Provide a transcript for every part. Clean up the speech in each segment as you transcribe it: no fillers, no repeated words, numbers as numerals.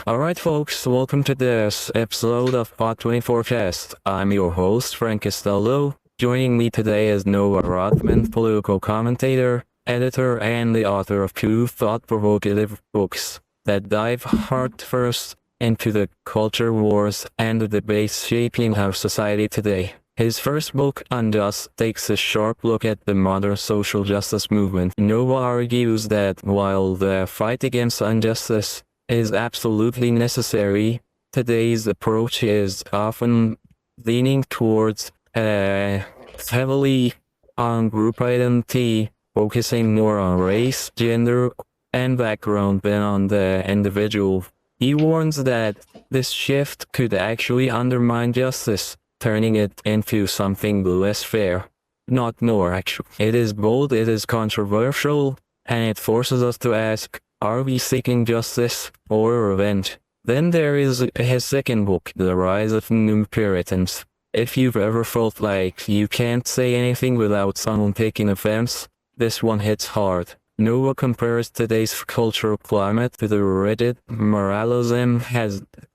Alright folks, welcome to this episode of Pod 24 Cast. I'm your host, Frank Castaldo. Joining me today is Noah Rothman, political commentator, editor, and the author of two thought-provocative books that dive heart first into the culture wars and the debates shaping our society today. His first book, Unjust, takes a sharp look at the modern social justice movement. Noah argues that while the fight against injustice is absolutely necessary, today's approach is often leaning towards heavily on group identity, focusing more on race, gender, and background than on the individual. He warns that this shift could actually undermine justice, turning it into something less fair. Not more, actually. It is bold, it is controversial, and it forces us to ask, are we seeking justice or revenge? Then there is his second book, The Rise of New Puritans. If you've ever felt like you can't say anything without someone taking offense, this one hits hard. Noah compares today's cultural climate to the rigid moralism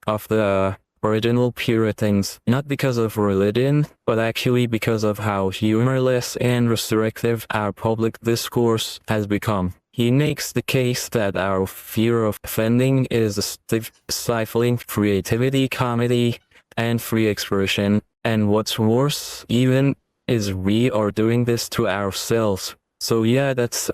of the original Puritans, not because of religion, but actually because of how humorless and restrictive our public discourse has become. He makes the case that our fear of offending is stifling creativity, comedy, and free expression, and what's worse even is we are doing this to ourselves. So yeah, this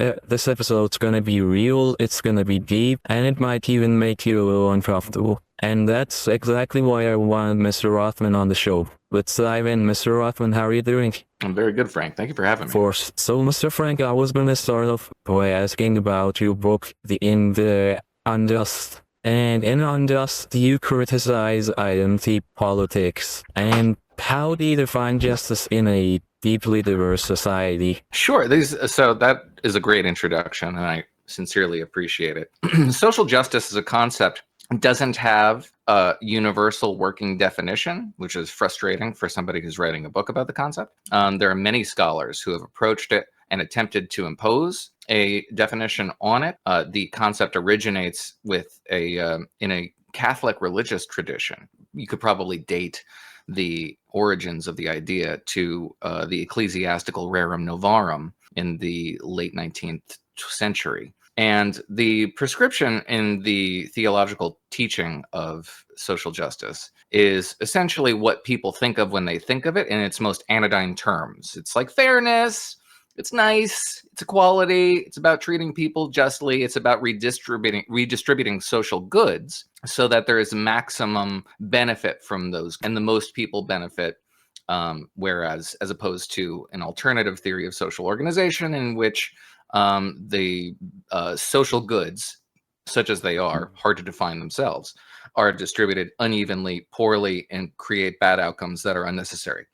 episode's gonna be real, it's gonna be deep, and it might even make you a little uncomfortable. And that's exactly why I wanted Mr. Rothman on the show. Let's dive in. Mr. Rothman, how are you doing? I'm very good, Frank. Thank you for having me. So, Mr. Frank, I was gonna start off by asking about your book, The Unjust. And in Unjust, you criticize identity politics. And how do you define justice in a deeply diverse society? Sure. So that is a great introduction, and I sincerely appreciate it. Social justice as a concept doesn't have a universal working definition, which is frustrating for somebody who's writing a book about the concept. There are many scholars who have approached it and attempted to impose a definition on it. The concept originates with in a Catholic religious tradition. You could probably date the origins of the idea to the ecclesiastical rerum novarum in the late 19th century. And the prescription in the theological teaching of social justice is essentially what people think of when they think of it in its most anodyne terms. It's like fairness, it's nice, it's equality, it's about treating people justly, it's about redistributing social goods so that there is maximum benefit from those, and the most people benefit. Whereas, as opposed to an alternative theory of social organization in which the social goods, such as they are, hard to define themselves, are distributed unevenly, poorly, and create bad outcomes that are unnecessary.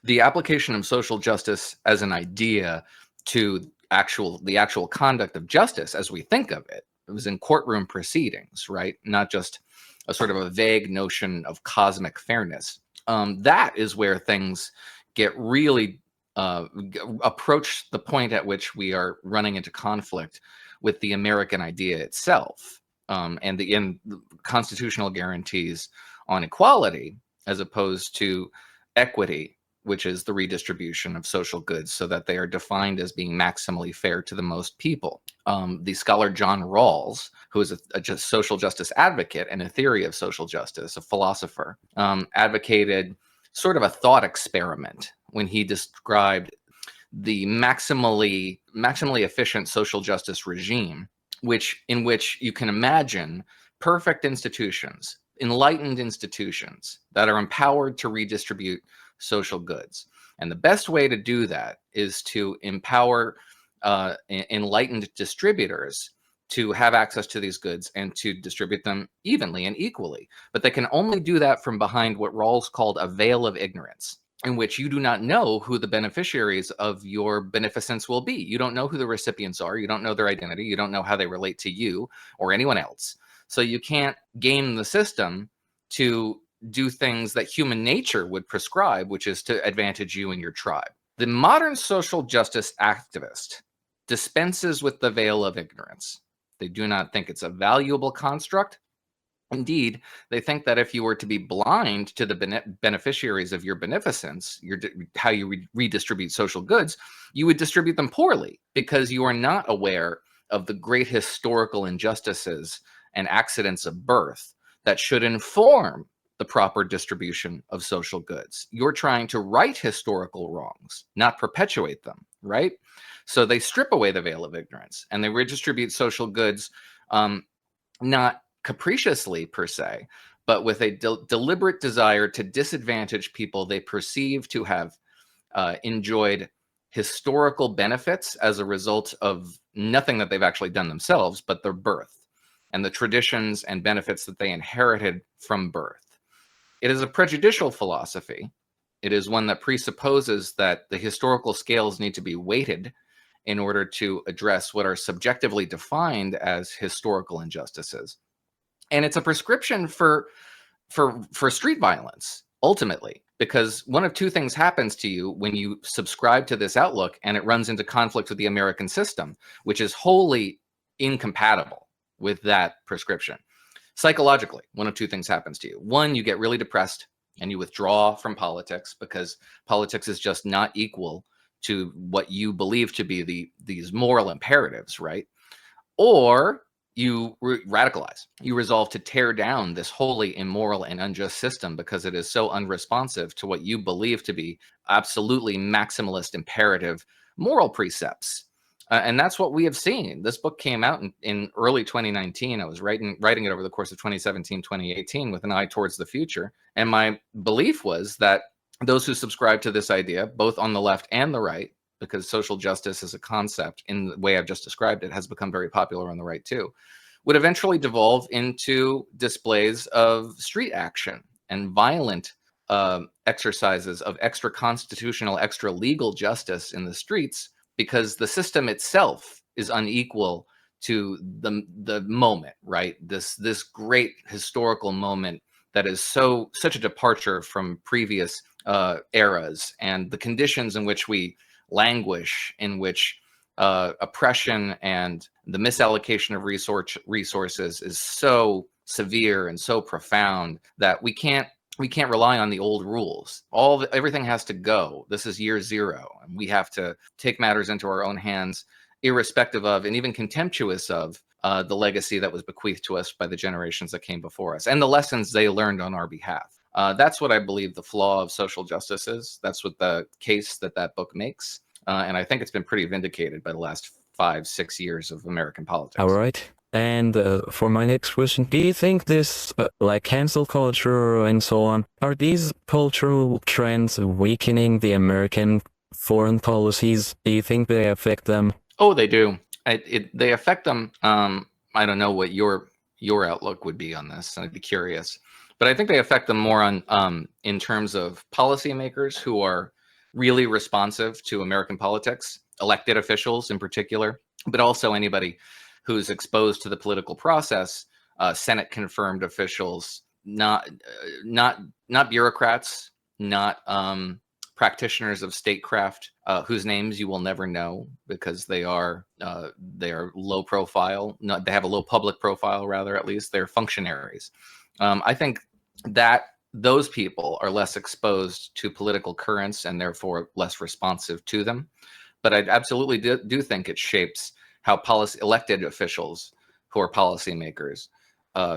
The application of social justice as an idea to the actual conduct of justice as we think of it, it was in courtroom proceedings, right? Not just a sort of a vague notion of cosmic fairness. That is where things get really approach the point at which we are running into conflict with the American idea itself, and the constitutional guarantees on equality as opposed to equity, which is the redistribution of social goods so that they are defined as being maximally fair to the most people. The scholar John Rawls, who is a social justice advocate and a theory of social justice, a philosopher, advocated sort of a thought experiment when he described the maximally efficient social justice regime, in which you can imagine perfect institutions, enlightened institutions that are empowered to redistribute social goods. And the best way to do that is to empower enlightened distributors to have access to these goods and to distribute them evenly and equally. But they can only do that from behind what Rawls called a veil of ignorance, in which you do not know who the beneficiaries of your beneficence will be. You don't know who the recipients are. You don't know their identity. You don't know how they relate to you or anyone else. So you can't game the system to do things that human nature would prescribe, which is to advantage you and your tribe. The modern social justice activist dispenses with the veil of ignorance. They do not think it's a valuable construct. Indeed, they think that if you were to be blind to the beneficiaries of your beneficence, how you redistribute social goods, you would distribute them poorly because you are not aware of the great historical injustices and accidents of birth that should inform the proper distribution of social goods. You're trying to right historical wrongs, not perpetuate them, right? So they strip away the veil of ignorance and they redistribute social goods, not capriciously per se, but with a deliberate desire to disadvantage people they perceive to have enjoyed historical benefits as a result of nothing that they've actually done themselves, but their birth and the traditions and benefits that they inherited from birth. It is a prejudicial philosophy. It is one that presupposes that the historical scales need to be weighted in order to address what are subjectively defined as historical injustices. And it's a prescription for street violence, ultimately, because one of two things happens to you when you subscribe to this outlook and it runs into conflict with the American system, which is wholly incompatible with that prescription. Psychologically, one of two things happens to you. One, you get really depressed and you withdraw from politics because politics is just not equal to what you believe to be these moral imperatives, right? Or you radicalize. You resolve to tear down this wholly immoral and unjust system because it is so unresponsive to what you believe to be absolutely maximalist imperative moral precepts. And that's what we have seen. This book came out in early 2019. I was writing it over the course of 2017, 2018 with an eye towards the future. And my belief was that those who subscribe to this idea, both on the left and the right, because social justice as a concept, in the way I've just described it, has become very popular on the right too, would eventually devolve into displays of street action and violent exercises of extra constitutional, extra legal justice in the streets, because the system itself is unequal to the moment, right? This great historical moment that is such a departure from previous eras, and the conditions in which we languish, in which oppression and the misallocation of resources is so severe and so profound that we can't rely on the old rules. Everything has to go. This is year zero, and we have to take matters into our own hands, irrespective of and even contemptuous of the legacy that was bequeathed to us by the generations that came before us and the lessons they learned on our behalf. That's what I believe the flaw of social justice is. That's what the case that book makes. And I think it's been pretty vindicated by the last 5-6 years of American politics. All right. And for my next question, do you think this, like cancel culture and so on, are these cultural trends weakening the American foreign policies? Do you think they affect them? Oh, they do. They affect them. I don't know what your outlook would be on this. I'd be curious. But I think they affect them more on in terms of policymakers who are really responsive to American politics, elected officials in particular, but also anybody who's exposed to the political process, Senate confirmed officials, not bureaucrats, not practitioners of statecraft, whose names you will never know because they are low profile. They have a low public profile, rather, at least. They're functionaries. I think that those people are less exposed to political currents and therefore less responsive to them. But I absolutely do think it shapes how elected officials who are policymakers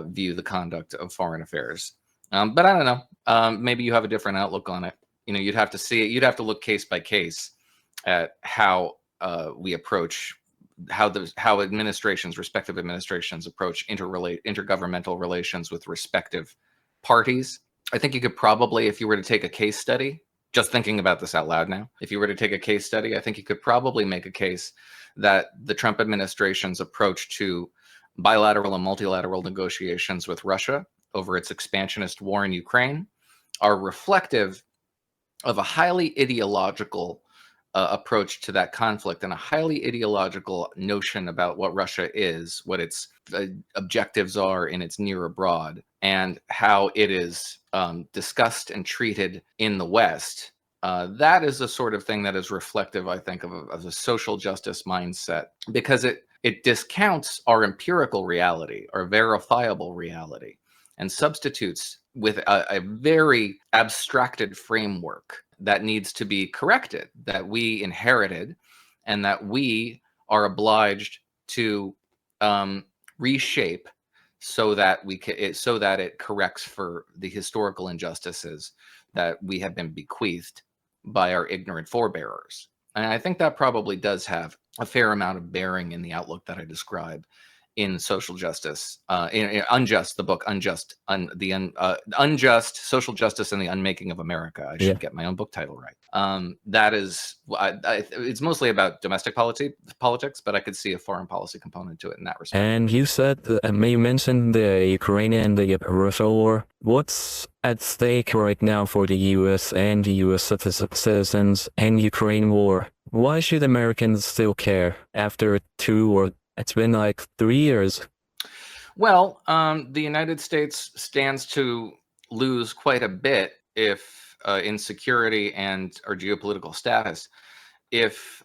view the conduct of foreign affairs. But I don't know. Maybe you have a different outlook on it. You'd have to see it. You'd have to look case by case at how we approach how respective administrations approach intergovernmental relations with respective parties. I think you could probably, if you were to take a case study, just thinking about this out loud now, if you were to take a case study, I think you could probably make a case that the Trump administration's approach to bilateral and multilateral negotiations with Russia over its expansionist war in Ukraine are reflective of a highly ideological approach to that conflict and a highly ideological notion about what Russia is, what its objectives are in its near abroad, and how it is discussed and treated in the West. That is the sort of thing that is reflective, I think, of a social justice mindset, because it discounts our empirical reality, our verifiable reality, and substitutes with a very abstracted framework that needs to be corrected, that we inherited, and that we are obliged to reshape so that so that it corrects for the historical injustices that we have been bequeathed by our ignorant forebearers. And I think that probably does have a fair amount of bearing in the outlook that I describe in Social Justice, in Unjust, the book Unjust, Unjust, Social Justice and the Unmaking of America. I should get my own book title right. That is, it's mostly about domestic politics, but I could see a foreign policy component to it in that respect. And you said, you mentioned the Ukraine and the Russia war. What's at stake right now for the US and the US citizens and Ukraine war? Why should Americans still care after it's been like 3 years? Well, the United States stands to lose quite a bit if in security and our geopolitical status, if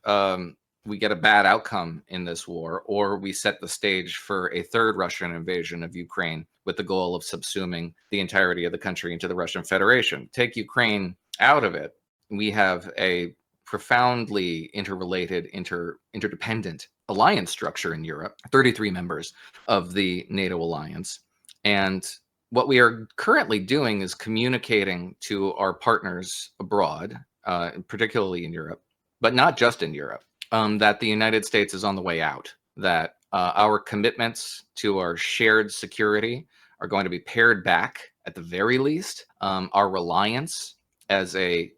we get a bad outcome in this war, or we set the stage for a third Russian invasion of Ukraine with the goal of subsuming the entirety of the country into the Russian Federation. Take Ukraine out of it, we have a profoundly interrelated, interdependent alliance structure in Europe, 33 members of the NATO alliance. And what we are currently doing is communicating to our partners abroad, particularly in Europe, but not just in Europe, that the United States is on the way out, that our commitments to our shared security are going to be pared back at the very least. Our reliance as a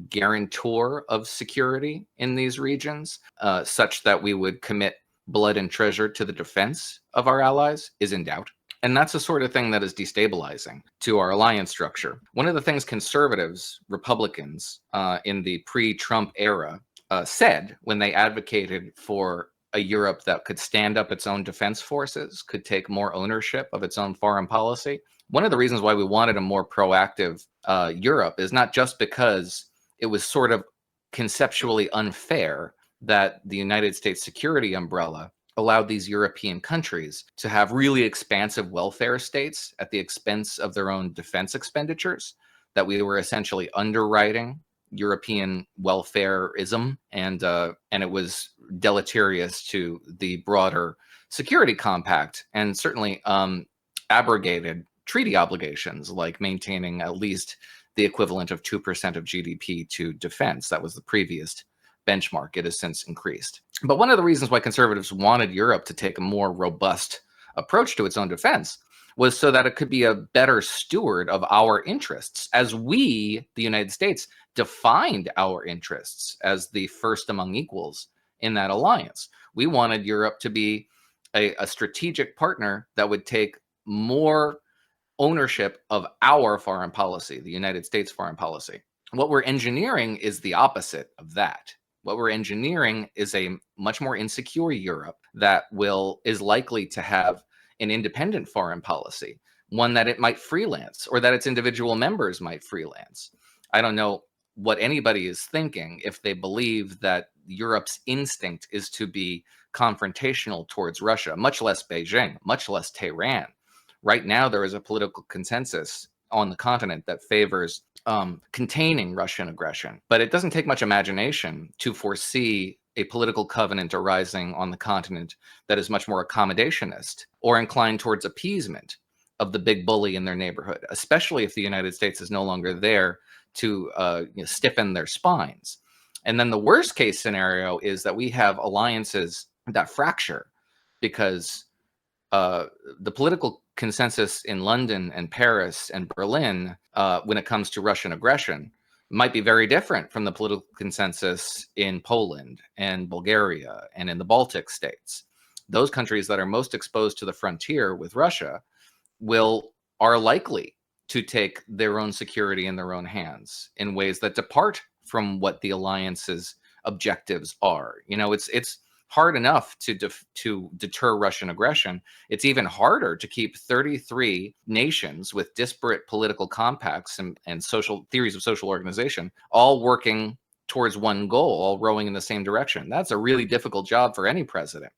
guarantor of security in these regions, such that we would commit blood and treasure to the defense of our allies, is in doubt. And that's the sort of thing that is destabilizing to our alliance structure. One of the things conservatives, Republicans, in the pre-Trump era said when they advocated for a Europe that could stand up its own defense forces, could take more ownership of its own foreign policy. One of the reasons why we wanted a more proactive Europe is not just because it was sort of conceptually unfair that the United States security umbrella allowed these European countries to have really expansive welfare states at the expense of their own defense expenditures, that we were essentially underwriting European welfareism, and it was deleterious to the broader security compact, and certainly abrogated treaty obligations like maintaining at least the equivalent of 2% of GDP to defense. That was the previous benchmark. It has since increased. But one of the reasons why conservatives wanted Europe to take a more robust approach to its own defense was so that it could be a better steward of our interests, as we, the United States, defined our interests as the first among equals in that alliance. We wanted Europe to be a strategic partner that would take more ownership of our foreign policy, the United States foreign policy. What we're engineering is the opposite of that. What we're engineering is a much more insecure Europe that is likely to have an independent foreign policy, one that it might freelance, or that its individual members might freelance. I don't know what anybody is thinking if they believe that Europe's instinct is to be confrontational towards Russia, much less Beijing, much less Tehran. Right now, there is a political consensus on the continent that favors containing Russian aggression. But it doesn't take much imagination to foresee a political covenant arising on the continent that is much more accommodationist or inclined towards appeasement of the big bully in their neighborhood, especially if the United States is no longer there to stiffen their spines. And then the worst case scenario is that we have alliances that fracture, because the political consensus in London and Paris and Berlin when it comes to Russian aggression might be very different from the political consensus in Poland and Bulgaria and in the Baltic states. Those countries that are most exposed to the frontier with Russia are likely to take their own security in their own hands in ways that depart from what the alliance's objectives are. It's hard enough to deter Russian aggression. It's even harder to keep 33 nations with disparate political compacts and social theories of social organization all working towards one goal, all rowing in the same direction. That's a really difficult job for any president.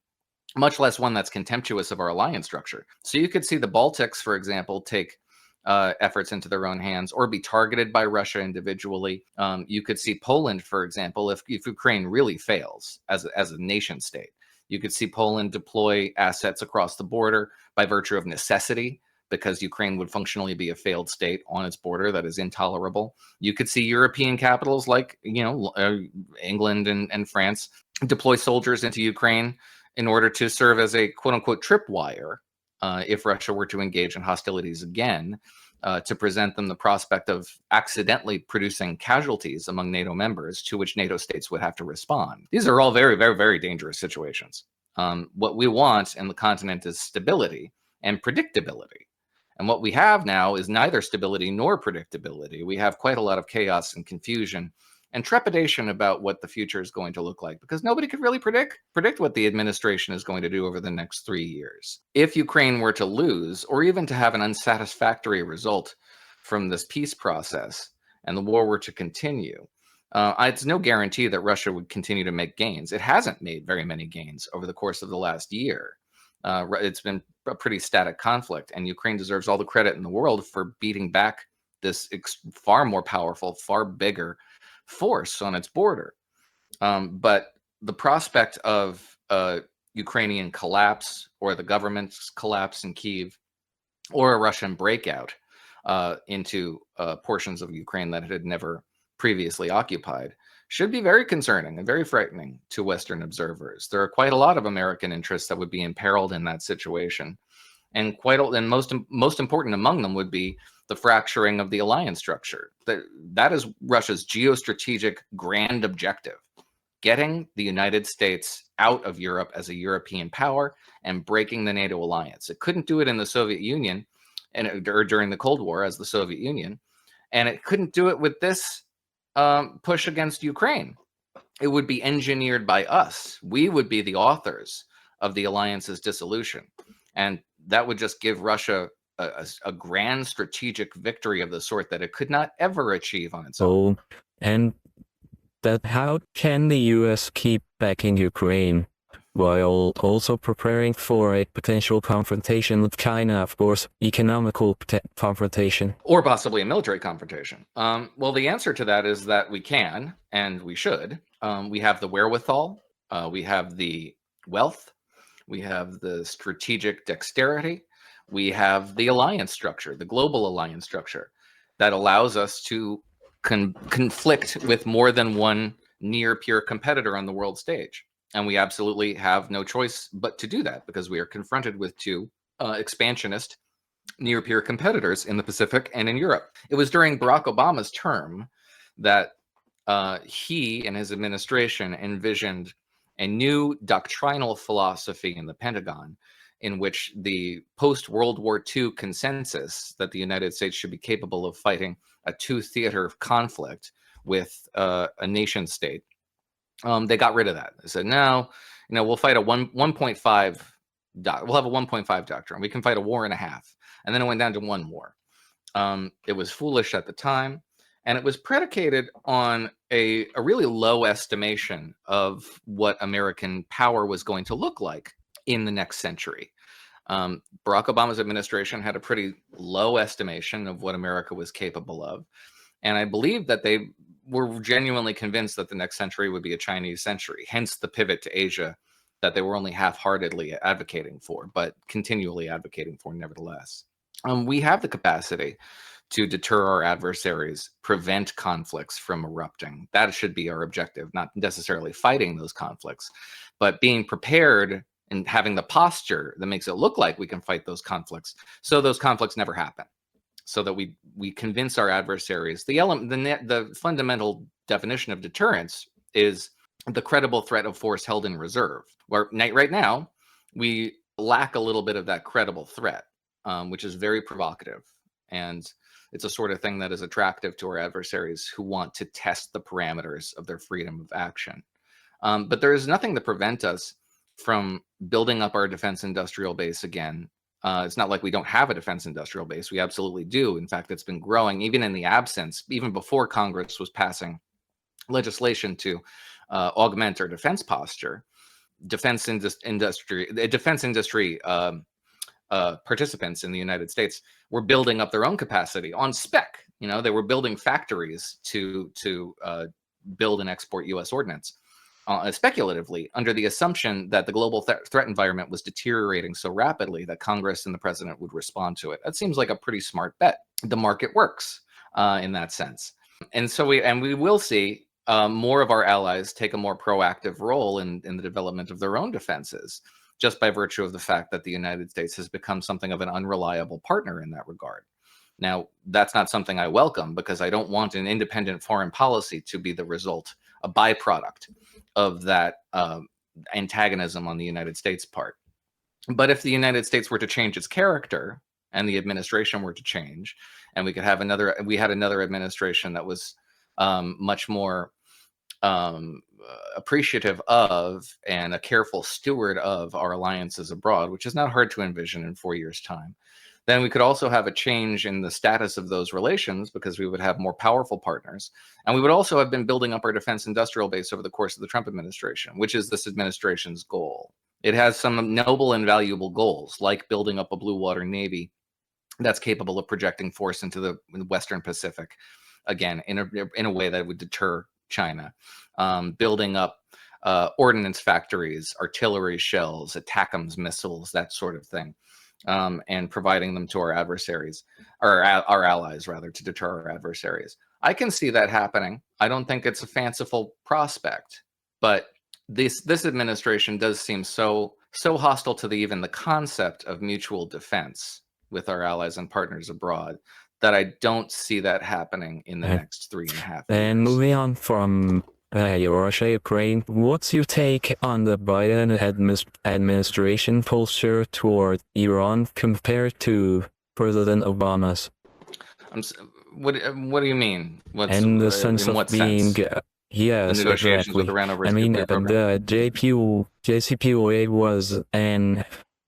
much less one that's contemptuous of our alliance structure. So you could see the Baltics, for example, take efforts into their own hands or be targeted by Russia individually. You could see Poland, for example, if Ukraine really fails as a nation state. You could see Poland deploy assets across the border by virtue of necessity, because Ukraine would functionally be a failed state on its border that is intolerable. You could see European capitals like, England and France deploy soldiers into Ukraine in order to serve as a quote unquote tripwire if Russia were to engage in hostilities again, to present them the prospect of accidentally producing casualties among NATO members to which NATO states would have to respond. These are all very, very, very dangerous situations. What we want in the continent is stability and predictability. And what we have now is neither stability nor predictability. We have quite a lot of chaos and confusion and trepidation about what the future is going to look like, because nobody could really predict what the administration is going to do over the next 3 years. If Ukraine were to lose, or even to have an unsatisfactory result from this peace process, and the war were to continue, it's no guarantee that Russia would continue to make gains. It hasn't made very many gains over the course of the last year. It's been a pretty static conflict, and Ukraine deserves all the credit in the world for beating back this far more powerful, far bigger force on its border. But the prospect of Ukrainian collapse, or the government's collapse in Kyiv, or a Russian breakout into portions of Ukraine that it had never previously occupied, should be very concerning and very frightening to Western observers. There are quite a lot of American interests that would be imperiled in that situation. And most important among them would be the fracturing of the alliance structure. That is Russia's geostrategic grand objective: getting the United States out of Europe as a European power and breaking the NATO alliance. It couldn't do it in the Soviet Union or during the Cold War as the Soviet Union, and it couldn't do it with this push against Ukraine. It would be engineered by us. We would be the authors of the alliance's dissolution, and that would just give Russia a grand strategic victory of the sort that it could not ever achieve on its own. Oh, and that how can the US keep backing Ukraine while also preparing for a potential confrontation with China, of course, economical confrontation? Or possibly a military confrontation. Well, the answer to that is that we can, and we should. We have the wherewithal, we have the wealth, we have the strategic dexterity, we have the alliance structure, the global alliance structure, that allows us to conflict with more than one near peer competitor on the world stage. And we absolutely have no choice but to do that, because we are confronted with two expansionist near peer competitors in the Pacific and in Europe. It was during Barack Obama's term that he and his administration envisioned a new doctrinal philosophy in the Pentagon, in which the post-World War II consensus that the United States should be capable of fighting a two-theater conflict with a nation state. They got rid of that. They said, no, we'll fight a 1.5. We'll have a 1.5 doctrine. We can fight a war and a half. And then it went down to one war. It was foolish at the time, and it was predicated on a really low estimation of what American power was going to look like in the next century. Barack Obama's administration had a pretty low estimation of what America was capable of. And I believe that they were genuinely convinced that the next century would be a Chinese century, hence the pivot to Asia that they were only half-heartedly advocating for, but continually advocating for nevertheless. We have the capacity to deter our adversaries, prevent conflicts from erupting. That should be our objective, not necessarily fighting those conflicts, but being prepared and having the posture that makes it look like we can fight those conflicts, so those conflicts never happen, so that we convince our adversaries. The fundamental definition of deterrence is the credible threat of force held in reserve, where right now we lack a little bit of that credible threat, which is very provocative. And it's a sort of thing that is attractive to our adversaries who want to test the parameters of their freedom of action. But there is nothing to prevent us from building up our defense industrial base again. It's not like we don't have a defense industrial base. We absolutely do. In fact, it's been growing even in the absence, even before Congress was passing legislation to augment our defense posture. defense industry participants in the United States were building up their own capacity on spec. They were building factories to build and export U.S. ordnance speculatively, under the assumption that the global threat environment was deteriorating so rapidly that Congress and the president would respond to it. That seems like a pretty smart bet. The market works in that sense, and so we will see more of our allies take a more proactive role in the development of their own defenses, just by virtue of the fact that the United States has become something of an unreliable partner in that regard. Now, that's not something I welcome, because I don't want an independent foreign policy to be the result, a byproduct of that antagonism on the United States' part. But if the United States were to change its character and the administration were to change, and we had another administration that was much more appreciative of and a careful steward of our alliances abroad, which is not hard to envision in 4 years' time, then we could also have a change in the status of those relations, because we would have more powerful partners. And we would also have been building up our defense industrial base over the course of the Trump administration, which is this administration's goal. It has some noble and valuable goals, like building up a blue water navy that's capable of projecting force into the Western Pacific, again, in a way that would deter China, building up ordnance factories, artillery shells, ATACMS missiles, that sort of thing, and providing them to our adversaries, or our allies, rather, to deter our adversaries. I can see that happening. I don't think it's a fanciful prospect, but this administration does seem so hostile to even the concept of mutual defense with our allies and partners abroad, that I don't see that happening in the next 3.5 years. And moving on from Russia, Ukraine, what's your take on the Biden administration posture toward Iran compared to President Obama's? What do you mean? In the sense of being, yes, the negotiations exactly. with Iran over I its mean, nuclear program? the JCPOA was in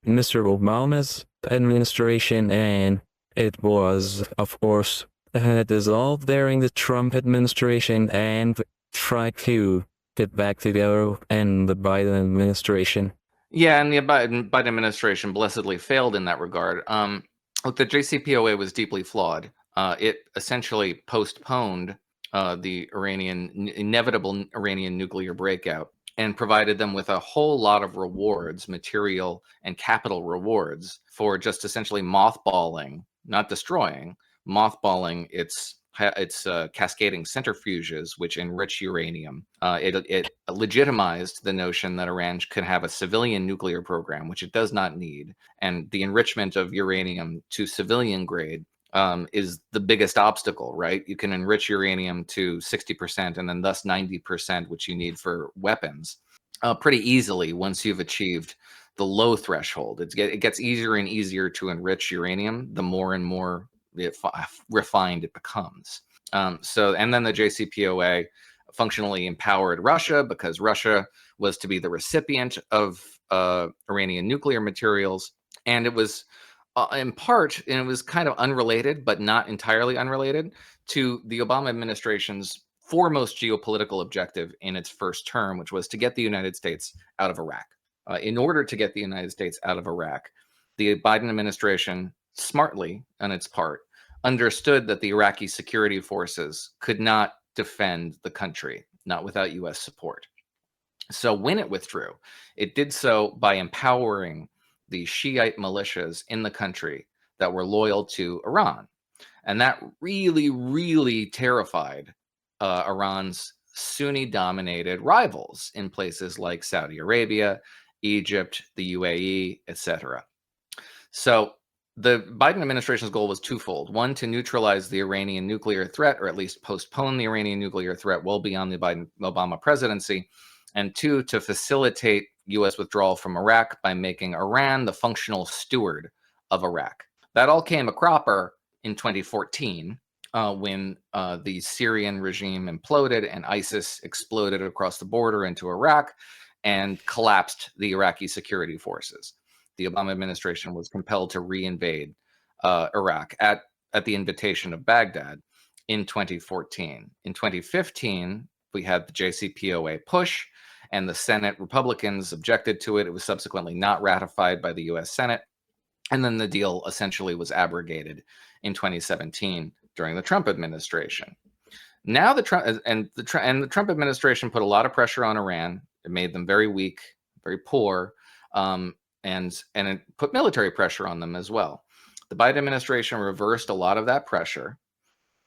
Mr. Obama's administration, and it was, of course, dissolved during the Trump administration and tried to get back together in the Biden administration. Yeah, and the Biden administration blessedly failed in that regard. Look, the JCPOA was deeply flawed. It essentially postponed the inevitable Iranian nuclear breakout, and provided them with a whole lot of rewards, material and capital rewards, for just essentially mothballing, not destroying, mothballing its cascading centrifuges, which enrich uranium. It legitimized the notion that Iran could have a civilian nuclear program, which it does not need. And the enrichment of uranium to civilian grade is the biggest obstacle, right? You can enrich uranium to 60% and then thus 90%, which you need for weapons, pretty easily once you've achieved the low threshold. It gets easier and easier to enrich uranium the more and more refined it becomes. And then the JCPOA functionally empowered Russia, because Russia was to be the recipient of Iranian nuclear materials, and it was in part, and it was kind of unrelated, but not entirely unrelated, to the Obama administration's foremost geopolitical objective in its first term, which was to get the United States out of Iraq. In order to get the United States out of Iraq, the Biden administration, smartly on its part, understood that the Iraqi security forces could not defend the country, not without U.S. support. So when it withdrew, it did so by empowering the Shiite militias in the country that were loyal to Iran. And that really, really terrified Iran's Sunni-dominated rivals in places like Saudi Arabia, Egypt, the UAE, etc. So the Biden administration's goal was twofold. One, to neutralize the Iranian nuclear threat, or at least postpone the Iranian nuclear threat well beyond the Biden-Obama presidency. And two, to facilitate U.S. withdrawal from Iraq by making Iran the functional steward of Iraq. That all came a cropper in 2014 when the Syrian regime imploded and ISIS exploded across the border into Iraq and collapsed the Iraqi security forces. The Obama administration was compelled to reinvade Iraq at the invitation of Baghdad in 2014. In 2015, we had the JCPOA push, and the Senate Republicans objected to it. It was subsequently not ratified by the U.S. Senate. And then the deal essentially was abrogated in 2017 during the Trump administration. Now the Trump administration put a lot of pressure on Iran. It made them very weak, very poor, and it put military pressure on them as well. The Biden administration reversed a lot of that pressure,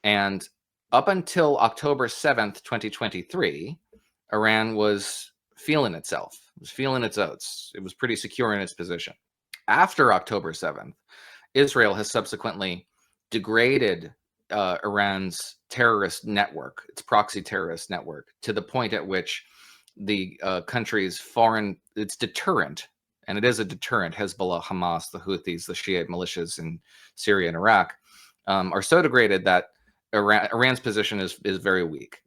and up until October 7th, 2023, Iran was feeling itself. It was feeling its oats. It was pretty secure in its position. After October 7th, Israel has subsequently degraded Iran's terrorist network, its proxy terrorist network, to the point at which the country's its deterrent, and it is a deterrent, Hezbollah, Hamas, the Houthis, the Shiite militias in Syria and Iraq, are so degraded that Iran's position is very weak.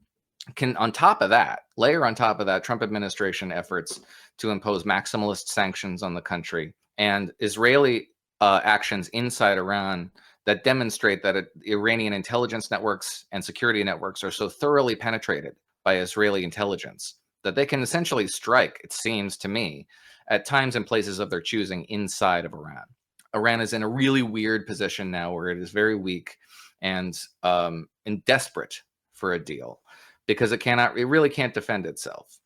Layer on top of that, Trump administration efforts to impose maximalist sanctions on the country and Israeli actions inside Iran that demonstrate that Iranian intelligence networks and security networks are so thoroughly penetrated by Israeli intelligence that they can essentially strike, it seems to me, at times and places of their choosing inside of Iran. Iran is in a really weird position now where it is very weak and desperate for a deal because it really can't defend itself.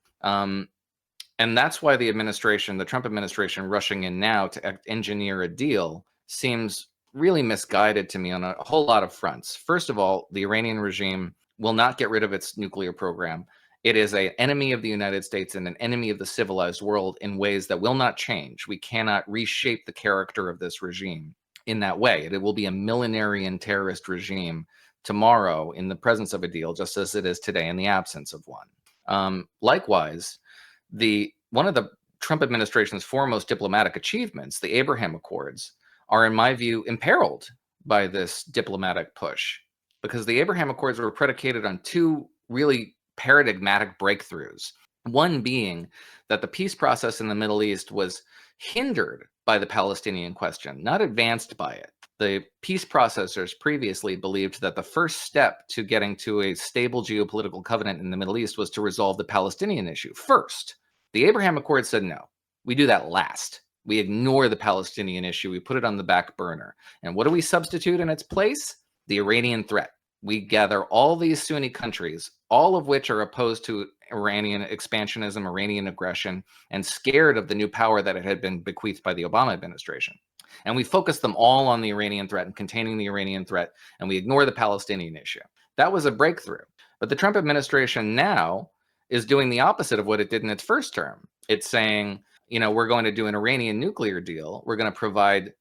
And that's why the Trump administration rushing in now to engineer a deal seems really misguided to me on a whole lot of fronts. First of all, the Iranian regime will not get rid of its nuclear program. It is an enemy of the United States and an enemy of the civilized world in ways that will not change. We cannot reshape the character of this regime in that way. It will be a millenarian terrorist regime tomorrow in the presence of a deal, just as it is today in the absence of one. Likewise, one of the Trump administration's foremost diplomatic achievements, the Abraham Accords, are, in my view, imperiled by this diplomatic push, because the Abraham Accords were predicated on two really paradigmatic breakthroughs. One being that the peace process in the Middle East was hindered by the Palestinian question, not advanced by it. The peace processors previously believed that the first step to getting to a stable geopolitical covenant in the Middle East was to resolve the Palestinian issue first. The Abraham Accords said, no, we do that last. We ignore the Palestinian issue. We put it on the back burner. And what do we substitute in its place? The Iranian threat. We gather all these Sunni countries, all of which are opposed to Iranian expansionism, Iranian aggression, and scared of the new power that it had been bequeathed by the Obama administration. And we focus them all on the Iranian threat and containing the Iranian threat, and we ignore the Palestinian issue. That was a breakthrough. But the Trump administration now is doing the opposite of what it did in its first term. It's saying, we're going to do an Iranian nuclear deal. We're going to provide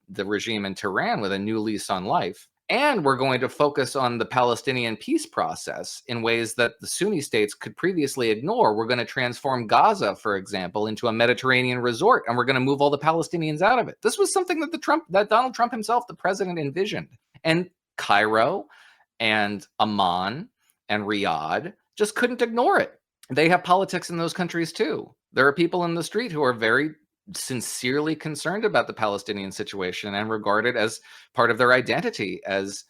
the regime in Tehran with a new lease on life. And we're going to focus on the Palestinian peace process in ways that the Sunni states could previously ignore. We're going to transform Gaza, for example, into a Mediterranean resort, and we're going to move all the Palestinians out of it. This was something that Donald Trump himself, the president, envisioned. And Cairo and Amman and Riyadh just couldn't ignore it. They have politics in those countries too. There are people in the street who are very sincerely concerned about the Palestinian situation and regard it as part of their identity as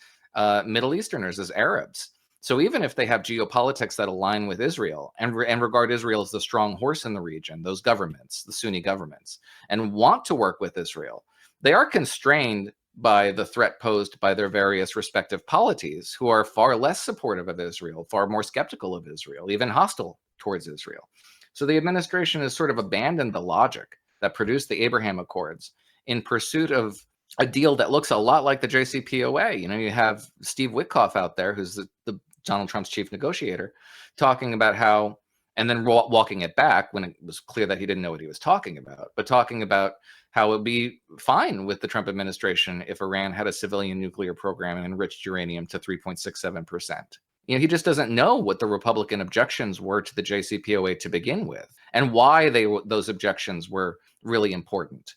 Middle Easterners, as Arabs. So even if they have geopolitics that align with Israel and regard Israel as the strong horse in the region, those governments, the Sunni governments, and want to work with Israel, they are constrained by the threat posed by their various respective polities, who are far less supportive of Israel, far more skeptical of Israel, even hostile towards Israel. So the administration has sort of abandoned the logic that produced the Abraham Accords in pursuit of a deal that looks a lot like the JCPOA. You have Steve Witkoff out there, who's the Donald Trump's chief negotiator, talking about how, and then walking it back when it was clear that he didn't know what he was talking about, but talking about how it would be fine with the Trump administration if Iran had a civilian nuclear program and enriched uranium to 3.67%. He just doesn't know what the Republican objections were to the JCPOA to begin with, and why those objections were really important.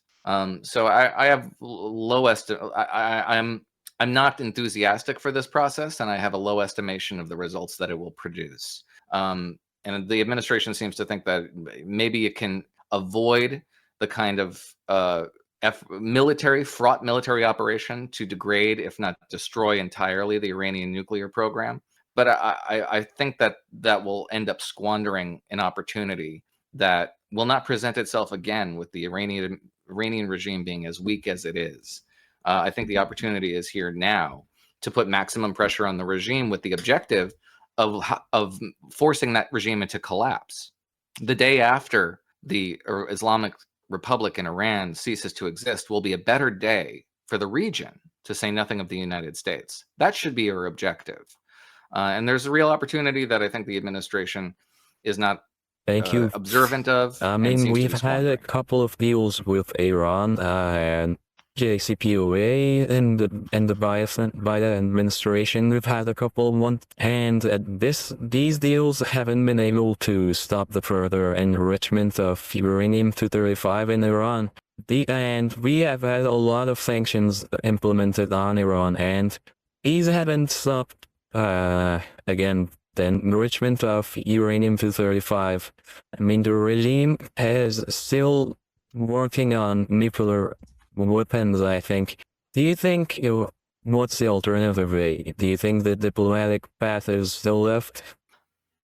So I have low estimate. I'm not enthusiastic for this process, and I have a low estimation of the results that it will produce. And the administration seems to think that maybe it can avoid the kind of fraught military operation to degrade, if not destroy entirely, the Iranian nuclear program. But I think that will end up squandering an opportunity that will not present itself again with the Iranian regime being as weak as it is. I think the opportunity is here now to put maximum pressure on the regime with the objective of forcing that regime into collapse. The day after the Islamic Republic in Iran ceases to exist will be a better day for the region, to say nothing of the United States. That should be our objective. And there's a real opportunity that I think the administration is not Thank you. observant of. I and mean, seems to we've be had a squandering. couple of deals with Iran and JCPOA and the Biden administration. We've had a couple of ones, and these deals haven't been able to stop the further enrichment of uranium-235 in Iran. And we have had a lot of sanctions implemented on Iran, and these haven't stopped. Again, the enrichment of uranium-235. I mean, the regime is still working on nuclear weapons, I think. Do you think, what's the alternative way? Do you think the diplomatic path is still left?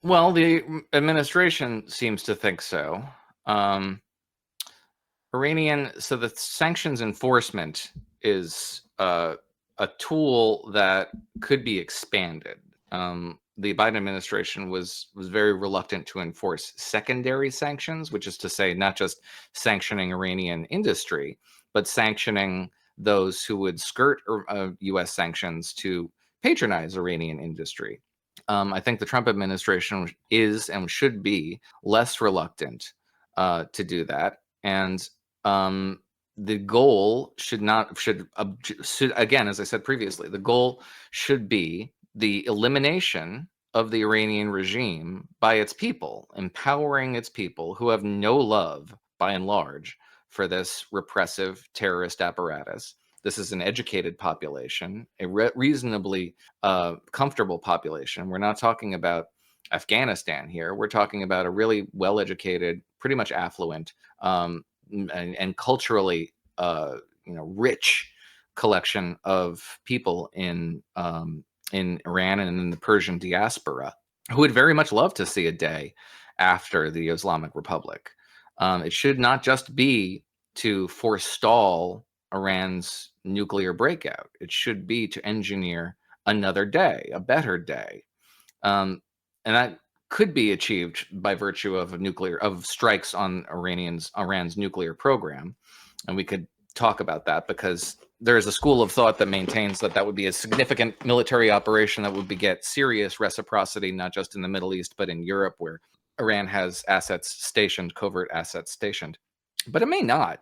Well, the administration seems to think so. So the sanctions enforcement is a tool that could be expanded. The Biden administration was very reluctant to enforce secondary sanctions, which is to say not just sanctioning Iranian industry, but sanctioning those who would skirt U.S. sanctions to patronize Iranian industry. I think the Trump administration is and should be less reluctant to do that, and the goal should again, as I said previously, the goal should be the elimination of the Iranian regime by its people, empowering its people who have no love, by and large, for this repressive terrorist apparatus. This is an educated population, a reasonably comfortable population. We're not talking about Afghanistan here. We're talking about a really well-educated, pretty much affluent, and culturally, rich collection of people in Iran and in the Persian diaspora who would very much love to see a day after the Islamic Republic. It should not just be to forestall Iran's nuclear breakout. It should be to engineer another day, a better day. And that could be achieved by virtue of strikes on Iran's nuclear program. And we could talk about that because there is a school of thought that maintains that would be a significant military operation that would beget serious reciprocity, not just in the Middle East, but in Europe, where Iran has covert assets stationed. But it may not.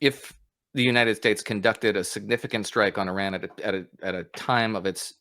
If the United States conducted a significant strike on Iran at a time of its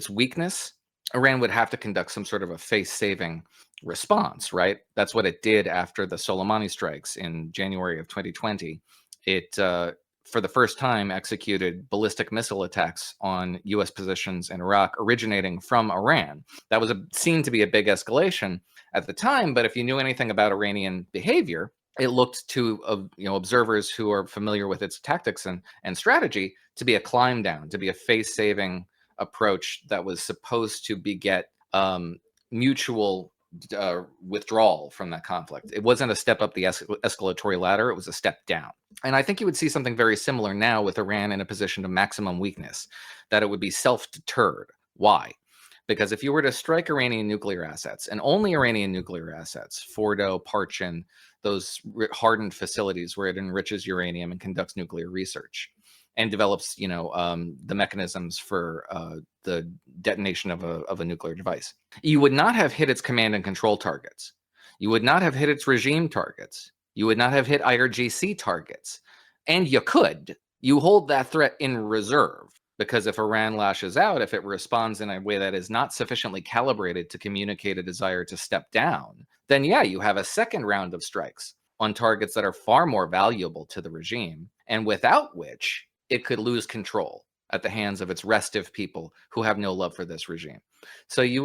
weakness, Iran would have to conduct some sort of a face-saving response, right? That's what it did after the Soleimani strikes in January of 2020. It, for the first time, executed ballistic missile attacks on U.S. positions in Iraq originating from Iran. That was seen to be a big escalation at the time, but if you knew anything about Iranian behavior, it looked to observers who are familiar with its tactics and strategy to be a climb down, to be a face-saving approach that was supposed to beget mutual withdrawal from that conflict. It wasn't a step up the escalatory ladder, it was a step down. And I think you would see something very similar now with Iran in a position of maximum weakness, that it would be self-deterred. Why? Because if you were to strike Iranian nuclear assets, and only Iranian nuclear assets, Fordo, Parchin, those hardened facilities where it enriches uranium and conducts nuclear research, and develops, the mechanisms for the detonation of a nuclear device, you would not have hit its command and control targets. You would not have hit its regime targets. You would not have hit IRGC targets. And you could. You hold that threat in reserve, because if Iran lashes out, if it responds in a way that is not sufficiently calibrated to communicate a desire to step down, then yeah, you have a second round of strikes on targets that are far more valuable to the regime, and without which it could lose control at the hands of its restive people who have no love for this regime. So you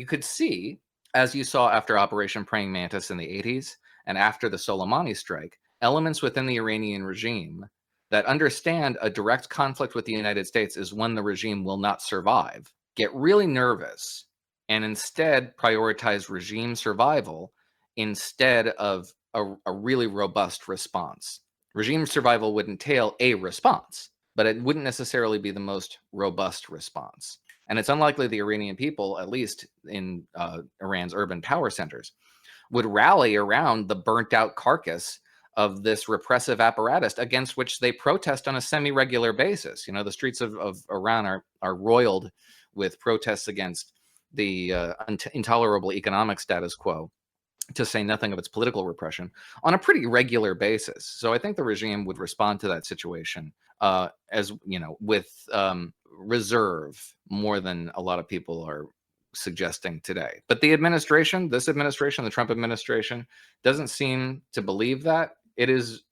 could see, as you saw after Operation Praying Mantis in the 80s and after the Soleimani strike, elements within the Iranian regime that understand a direct conflict with the United States is one the regime will not survive, get really nervous, and instead prioritize regime survival instead of a really robust response. Regime survival would entail a response, but it wouldn't necessarily be the most robust response. And it's unlikely the Iranian people, at least in Iran's urban power centers, would rally around the burnt out carcass of this repressive apparatus against which they protest on a semi-regular basis. The streets of Iran are roiled with protests against the intolerable economic status quo, to say nothing of its political repression, on a pretty regular basis. So I think the regime would respond to that situation with reserve, more than a lot of people are suggesting today. But this administration, the Trump administration, doesn't seem to believe that. It is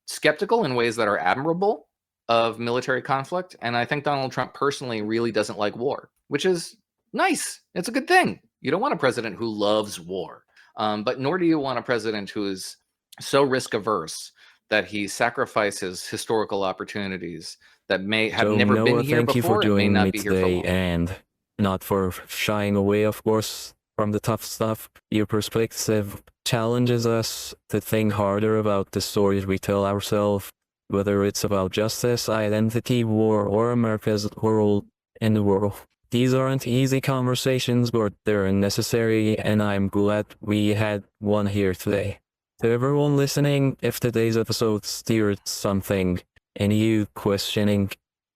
skeptical in ways that are admirable of military conflict. And I think Donald Trump personally really doesn't like war, which is nice. It's a good thing. You don't want a president who loves war. But nor do you want a president who is so risk averse that he sacrifices historical opportunities that may have never Noah, been here thank before. you for and may joining not me be here for today, long. and not for shying away, of course, from the tough stuff. Your perspective challenges us to think harder about the stories we tell ourselves, whether it's about justice, identity, war, or America's role in the world. These aren't easy conversations, but they're necessary, and I'm glad we had one here today. To everyone listening, if today's episode stirred something in you questioning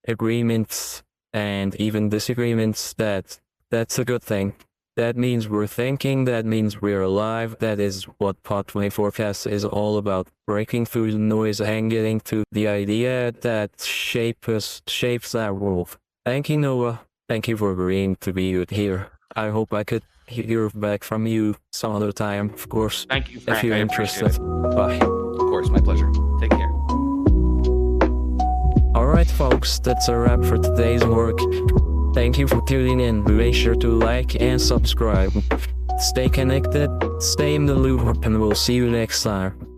agreements and even disagreements, that's a good thing. That means we're thinking, that means we're alive. That is what Pod 24cast is all about, breaking through the noise and getting to the idea that shapes our world. Thank you, Noah. Thank you for agreeing to be here. I hope I could hear back from you some other time, of course. Thank you, Frank. If you're I appreciate interested. Bye. Of course, my pleasure. Take care. Alright folks, that's a wrap for today's work. Thank you for tuning in. Make sure to like and subscribe. Stay connected, stay in the loop, and we'll see you next time.